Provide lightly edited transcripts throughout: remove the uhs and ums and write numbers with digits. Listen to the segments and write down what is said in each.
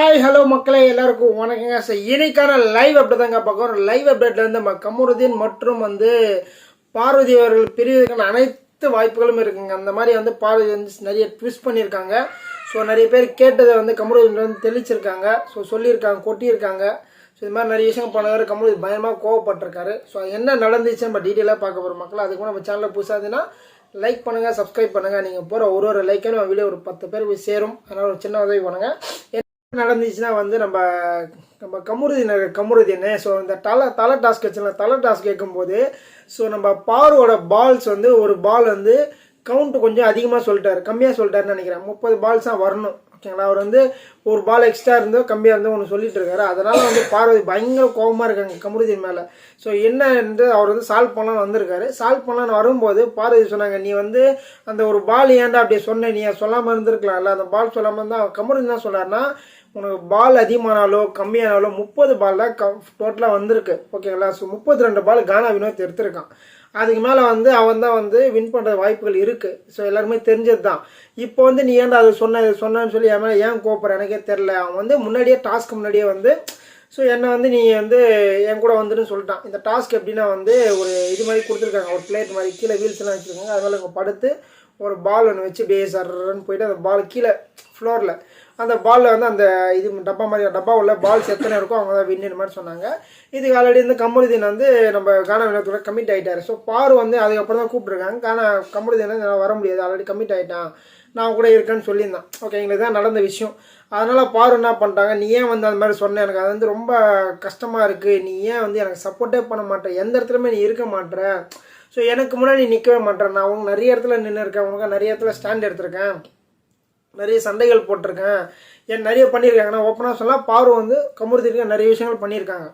Hi hello மக்களே எல்லாருக்கும் வணக்கங்க. இன்னைக்கான லைவ் அப்டேட் தாங்க பார்க்குறோம். லைவ் அப்டேட்ல வந்து நம்ம கமருதீன் மற்றும் வந்து பார்வதி அவர்கள் பிரிவதற்கான அனைத்து வாய்ப்புகளும் இருக்குங்க. அந்த மாதிரி வந்து பார்வதி வந்து நிறைய ட்விஸ்ட் பண்ணியிருக்காங்க. ஸோ நிறைய பேர் கேட்டதை வந்து கமருதீன் வந்து தெளிச்சிருக்காங்க. ஸோ சொல்லியிருக்காங்க, கொட்டியிருக்காங்க. ஸோ இது மாதிரி நிறைய விஷயம் பண்ணாரு. கமருதீன் பயமாக கோவப்பட்டிருக்காரு. ஸோ என்ன நடந்துச்சு நம்ம டீட்டெயிலாக பார்க்க போகிறோம் மக்கள். அதுக்கு நம்ம சேனலில் புதுசாக இருந்ததுன்னா லைக் பண்ணுங்கள், சப்ஸ்கிரைப் பண்ணுங்கள். நீங்கள் போகிற ஒரு லைக்கான நம்ம வீடியோ ஒரு 10 பேர் போய் சேரும். அதனால் ஒரு சின்ன உதவி பண்ணுங்கள். நடந்துச்சுன்னா வந்து நம்ம கமருதீன் ஸோ இந்த தலை டாஸ்க் வச்சுலாம் தலை டாஸ்க் கேட்கும்போது ஸோ நம்ம பாரோட பால்ஸ் வந்து ஒரு பால் வந்து கவுண்ட் கொஞ்சம் அதிகமாக சொல்லிட்டாரு, கம்மியாக சொல்லிட்டாருன்னு நினைக்கிறேன். 30 பால்ஸ் தான் வரணும், ஓகேங்களா. அவர் வந்து ஒரு பால் எக்ஸ்ட்ரா இருந்தோ கம்மியாக இருந்தோ ஒன்று சொல்லிட்டு இருக்காரு. அதனால வந்து பார்வதி பயங்கர கோபமாக இருக்காங்க கமருதீன் மேலே. ஸோ என்ன என்று அவர் வந்து சால்வ் பண்ணலான்னு வந்திருக்காரு. சால்வ் பண்ணலான்னு வரும்போது பார்வதி சொன்னாங்க, நீ வந்து அந்த ஒரு பால் ஏன்டா அப்படி சொன்ன, நீ சொல்லாமல் இருந்திருக்கலாம்ல. அந்த பால் சொல்லாமல் தான் கமருதீன் தான் சொன்னார்னா, உனக்கு பால் அதிகமானாலோ கம்மியானாலோ 30 பால் தான் டோட்டலாக வந்திருக்கு, ஓகேங்களா. ஸோ 32 பால் கானா வினோத் எடுத்திருக்கான். அதுக்கு மேலே வந்து அவன் தான் வந்து வின் பண்ணுற வாய்ப்புகள் இருக்குது. ஸோ எல்லாருமே தெரிஞ்சது தான். இப்போ வந்து நீ ஏன்டா அது சொன்னான்னு சொல்லி என் மேலே ஏன் கோப்பற எனக்கே தெரில. அவன் வந்து முன்னாடியே டாஸ்க்கு முன்னாடியே வந்து ஸோ என்னை வந்து நீ வந்து என் கூட வந்துன்னு சொல்லிட்டான். இந்த டாஸ்க் எப்படின்னா வந்து ஒரு இது மாதிரி கொடுத்துருக்காங்க, ஒரு பிளேட் மாதிரி கீழே வீல்ஸ் எல்லாம் வச்சுருக்காங்க. அதனால இங்கே படுத்து ஒரு பால் ஒன்று வச்சு பேசர்ன்னு போயிட்டு அந்த பால் கீழே ஃப்ளோரில் அந்த பாலில் வந்து அந்த இது டப்பா மாதிரி டப்பா உள்ள பால்ஸ் எத்தனை இருக்கோ அவங்க தான் வின்னு மாதிரி சொன்னாங்க. இதுக்கு ஆல்ரெடி வந்து கமருதீன் வந்து நம்ம கானா வினோத்தோட கமிட் ஆகிட்டார். ஸோ பாரு வந்து அதுக்கப்புறம் தான் கூப்பிட்ருக்காங்க. கமருதீன் வந்து வர முடியாது, ஆல்ரெடி கமிட் ஆகிட்டான், நான் கூட இருக்கேன்னு சொல்லியிருந்தான். ஓகே, எங்களுக்கு தான் நடந்த விஷயம். அதனால் பாரு என்ன பண்ணிட்டாங்க, நீ ஏன் வந்து அந்த மாதிரி சொன்னேன், எனக்கு அது வந்து ரொம்ப கஷ்டமாக இருக்குது, நீ ஏன் வந்து எனக்கு சப்போர்ட்டே பண்ண மாட்டேன், எந்த இடத்துலையுமே நீ இருக்க மாட்டேற, ஸோ எனக்கு முன்னாடி நிற்கவே மாட்டேன், நான் உனக்கு நிறைய இடத்துல நின்று இருக்கேன், உனக்கு நிறைய இடத்துல ஸ்டாண்ட் எடுத்திருக்கேன், நிறைய சண்டைகள் போட்டிருக்கேன், நிறைய பண்ணியிருக்காங்க. நான் ஓப்பனாக சொல்லலாம், பாரு வந்து கமருதீனுக்கு நிறைய விஷயங்கள் பண்ணியிருக்காங்க.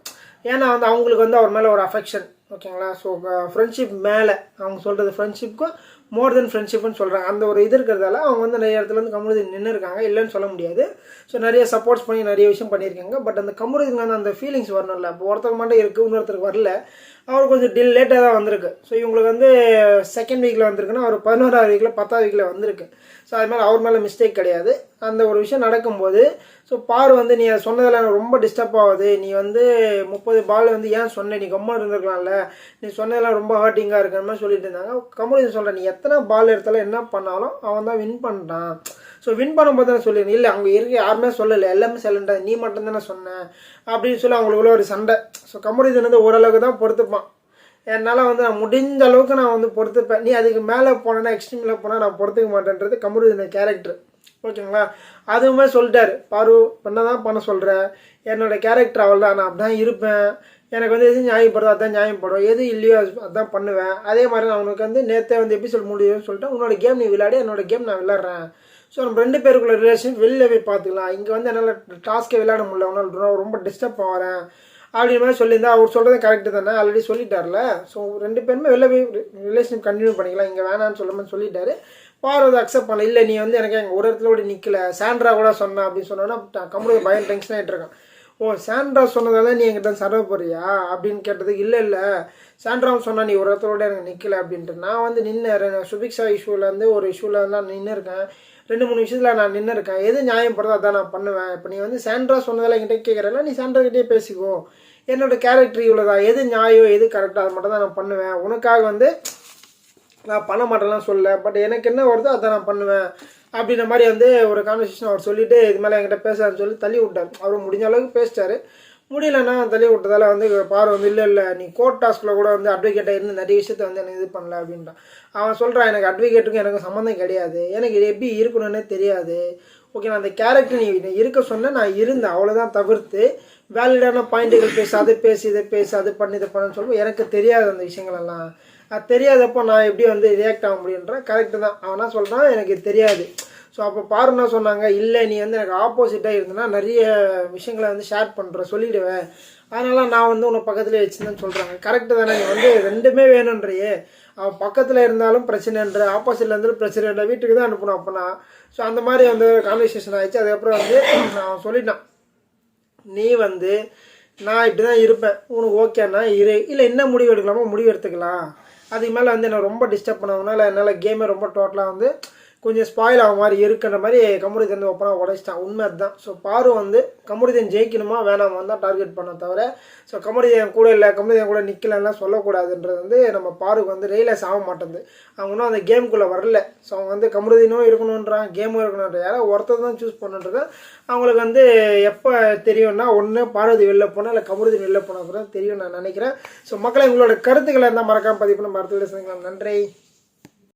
ஏன்னா வந்து அவங்களுக்கு வந்து அவர் மேலே ஒரு அஃபெக்ஷன், ஓகேங்களா. ஸோ ஃப்ரெண்ட்ஷிப் மேலே அவங்க சொல்கிறது ஃப்ரெண்ட்ஷிப்புக்கும் மோர் தென் ஃப்ரெண்ட்ஷிப்னு சொல்கிறாங்க. அந்த ஒரு இது இருக்கிறதால அவங்க வந்து நிறைய இடத்துல வந்து கமருதீன் நின்று இருக்காங்க, இல்லைன்னு சொல்ல முடியாது. ஸோ நிறைய சப்போர்ட்ஸ் பண்ணி நிறைய விஷயம் பண்ணியிருக்காங்க. பட் அந்த கமருதீன் வந்து அந்த ஃபீலிங்ஸ் வரணும்ல. இப்போ ஒருத்தருக்கு மட்டும் இருக்குது, இன்னொருத்தருக்கு வரல. அவர் கொஞ்சம் லேட்டாக தான் வந்திருக்கு. ஸோ இவங்களுக்கு வந்து செகண்ட் வீக்கில் வந்திருக்குன்னா அவர் 11ஆவது வீக்கில் 10ஆவது வீக்கில் வந்திருக்கு. ஸோ அது மேலே அவர் மேலே மிஸ்டேக் கிடையாது. அந்த ஒரு விஷயம் நடக்கும்போது ஸோ பாரு வந்து நீ சொன்னதில் எனக்கு ரொம்ப டிஸ்டர்ப் ஆகுது, நீ வந்து 30 பால் வந்து ஏன் சொன்ன, நீ கம்மா இருந்திருக்கலாம்ல, நீ சொன்னதெல்லாம் ரொம்ப ஹர்ட்டிங்காக இருக்கிற மாதிரி சொல்லிட்டு இருந்தாங்க. கமருதீன் சொல்கிறேன், நீ எத்தனை பால் எடுத்தாலும் என்ன பண்ணாலும் அவன் தான் வின் பண்ணிட்டான். ஸோ வின் பண்ணும்போது தானே சொல்லிடுறேன், இல்லை அவங்க இருக்க யாருமே சொல்லலை, எல்லாமே சைலண்டாக நீ மட்டும் தானே சொன்னேன் அப்படின்னு சொல்லி அவங்களுக்குள்ள ஒரு சண்டை. ஸோ கமருதீன் வந்து ஓரளவுக்கு தான் பொறுத்துப்பான். என்னால் வந்து நான் முடிஞ்ச அளவுக்கு நான் வந்து பொறுத்துப்பேன், நீ அதுக்கு மேலே போனேன்னா எக்ஸ்ட்ரீமில் போனால் நான் பொறுத்துக்க மாட்டேன்றது கமருதீன் கேரக்டர், ஓகேங்களா. அதுவுமே சொல்லிட்டாரு, பாரு என்ன தான் பண்ண சொல்கிறேன், என்னோட கேரக்டர் அவள் தான், நான் அப்படி தான் இருப்பேன், எனக்கு வந்து எது நியாயப்படுதோ அதுதான் நியாயப்படும், எது இல்லையோ அதுதான் பண்ணுவேன். அதே மாதிரி நான் உனக்கு வந்து நேற்றே வந்து எபிசோட் முடியும்னு சொல்லிட்டு உன்னோட கேம் நீ விளையாடி, என்னோட கேம் நான் விளையாடுறேன். ஸோ நம்ம 2 பேருக்குள்ள ரிலேஷன் வெளில போய் பார்த்துக்கலாம், இங்கே வந்து என்னால் டாஸ்க்கே விளையாட முடியல, உன்னால் ரொம்ப டிஸ்டர்ப் ஆகிறேன் அப்படின்ற மாதிரி சொல்லியிருந்தா அவர் சொல்கிறது கரெக்டு தானே, ஆல்ரெடி சொல்லிட்டார்ல. ஸோ 2 பேருமே வெளில போய் ரிலேஷன் கண்டினியூ பண்ணிக்கலாம், இங்கே வேணான்னு சொல்லாமல் சொல்லிட்டாரு. பார்வதி அக்செப்ட் பண்ணல, இல்லை நீ வந்து எனக்கு எங்கள் ஒரு இடத்துல கூட நிற்கல, சாண்ட்ரா கூட சொன்னா அப்படின்னு சொன்னோன்னா கமருதீன் பயம் டென்ஷன் ஆகிட்டு இருக்கான். ஓ சாண்ட்ரா சொன்னதால நீ என்கிட்ட சர்வ போறியா அப்படின்னு கேட்டதுக்கு, இல்லை சாண்ட்ராவும் சொன்னா நீ ஒரு இடத்துல கூட எனக்கு நிற்கல அப்படின்ட்டு. நான் வந்து நின்று சுபிக்ஷா இஷ்யூலேருந்து ஒரு இஷ்யூலாம் நின்று இருக்கேன், 2-3 விஷயத்தில் நான் நின்று இருக்கேன், எது நியாயப்படுறதோ அதான் நான் பண்ணுவேன். இப்போ நீ வந்து சாண்ட்ரா சொன்னதால என்கிட்ட கேட்குறல, நீ சாண்ட்ராகிட்டே பேசிக்கோ, என்னோட கேரக்டர் இவ்வளோதான், எது நியாயம் எது கரெக்டாக அது மட்டும் தான் நான் பண்ணுவேன், உனக்காக வந்து நான் பண்ண மாட்டேன்லாம் சொல்ல, பட் எனக்கு என்ன வருதோ அதை நான் பண்ணுவேன் அப்படின்ற மாதிரி வந்து ஒரு கான்வர்சேஷன் அவர் சொல்லிவிட்டு இது மேலே என்கிட்ட பேசுறான்னு சொல்லி தள்ளி விட்டார். அவர் முடிஞ்ச அளவுக்கு பேசிட்டாரு, முடியலன்னா தள்ளி விட்டதால வந்து பாரு வந்து இல்லை நீ கோர்ட் டாஸ்கில் கூட வந்து அட்வொகேட்டாக இருந்து நிறைய விஷயத்த வந்து எனக்கு இது பண்ணல அப்படின்ட்டான். அவன் சொல்கிறான், எனக்கு அட்வொகேட்டுக்கும் எனக்கு சம்மந்தம் கிடையாது, எனக்கு இது எப்படி இருக்கணும்னே தெரியாது, ஓகே நான் அந்த கேரக்டர் நீ இருக்க சொன்ன நான் இருந்தேன், அவ்வளோதான், தவிர்த்து வேலிடான பாயிண்ட்டுகள் பேசி இதை பேசி அது பண்ணி இதை பண்ணுன்னு சொல்லுவோம், எனக்கு தெரியாது அந்த விஷயங்களெல்லாம், அது தெரியாதப்போ நான் எப்படி வந்து ரியாக்ட் ஆக முடியுன்ற கரெக்டு தான். அவனா சொல்கிறான் எனக்கு தெரியாது. ஸோ அப்போ பாருன்னா சொன்னாங்க, இல்லை நீ வந்து எனக்கு ஆப்போசிட்டாக இருந்தனா நிறைய விஷயங்களை வந்து ஷேர் பண்ணுற சொல்லிவிடுவேன், அதனால் நான் வந்து உன்னை பக்கத்துலேயே வச்சுருந்தேன்னு சொல்கிறாங்க. கரெக்டு தானே, நீ வந்து 2மே வேணுன்றையே, அவன் பக்கத்தில் இருந்தாலும் பிரச்சனைன்ற, ஆப்போசிட்டில் இருந்தாலும் பிரச்சனைன்ற, வீட்டுக்கு தான் அனுப்பணும் அப்போனா. ஸோ அந்த மாதிரி வந்து கான்வர்சேஷன் ஆகிடுச்சு. அதுக்கப்புறம் வந்து நான் சொல்லிட்டான், நீ வந்து நான் இப்படி தான் இருப்பேன், உனக்கு ஓகேன்னா இரு, இல்லை என்ன முடிவு எடுக்கலாமோ முடிவு எடுத்துக்கலாம், அதுக்கு மேலே வந்து என்னை ரொம்ப டிஸ்டர்ப் பண்ணதுனால என்னால் கேமை ரொம்ப டோட்டலாக வந்து கொஞ்சம் ஸ்பாயில் ஆக மாதிரி இருக்குன்ற மாதிரி கமருதீன் வந்து ஒப்பனாக உடைச்சிட்டான். உண்மை அதுதான். ஸோ பாரு வந்து கமருதீன் ஜெயிக்கணுமா வேணாமா தான் டார்கெட் பண்ண தவிர ஸோ கமருதீன் கூட இல்லை கமருதீன் கூட நிற்கலன்னா சொல்லக்கூடாதுன்றது வந்து நம்ம பாருக்கு வந்து ரியலைஸ் ஆக மாட்டேங்குது. அவங்க இன்னும் அந்த கேமுக்குள்ளே வரல. ஸோ அவங்க வந்து கமருதீனும் இருக்கணுன்றான் கேமும் இருக்கணுன்ற யாராவது ஒருத்தர் தான் சூஸ் பண்ணுன்றது அவங்களுக்கு வந்து எப்போ தெரியும்னா ஒன்று பார்வதி வெளில போனால் இல்லை கமருதீன் வெளில போனால் கூட தெரியும் நான் நினைக்கிறேன். ஸோ மக்களை உங்களோட கருத்துக்களை இருந்தால் மறக்காமல் பதிவு பண்ண மறந்து சந்திக்கலாம். நன்றி.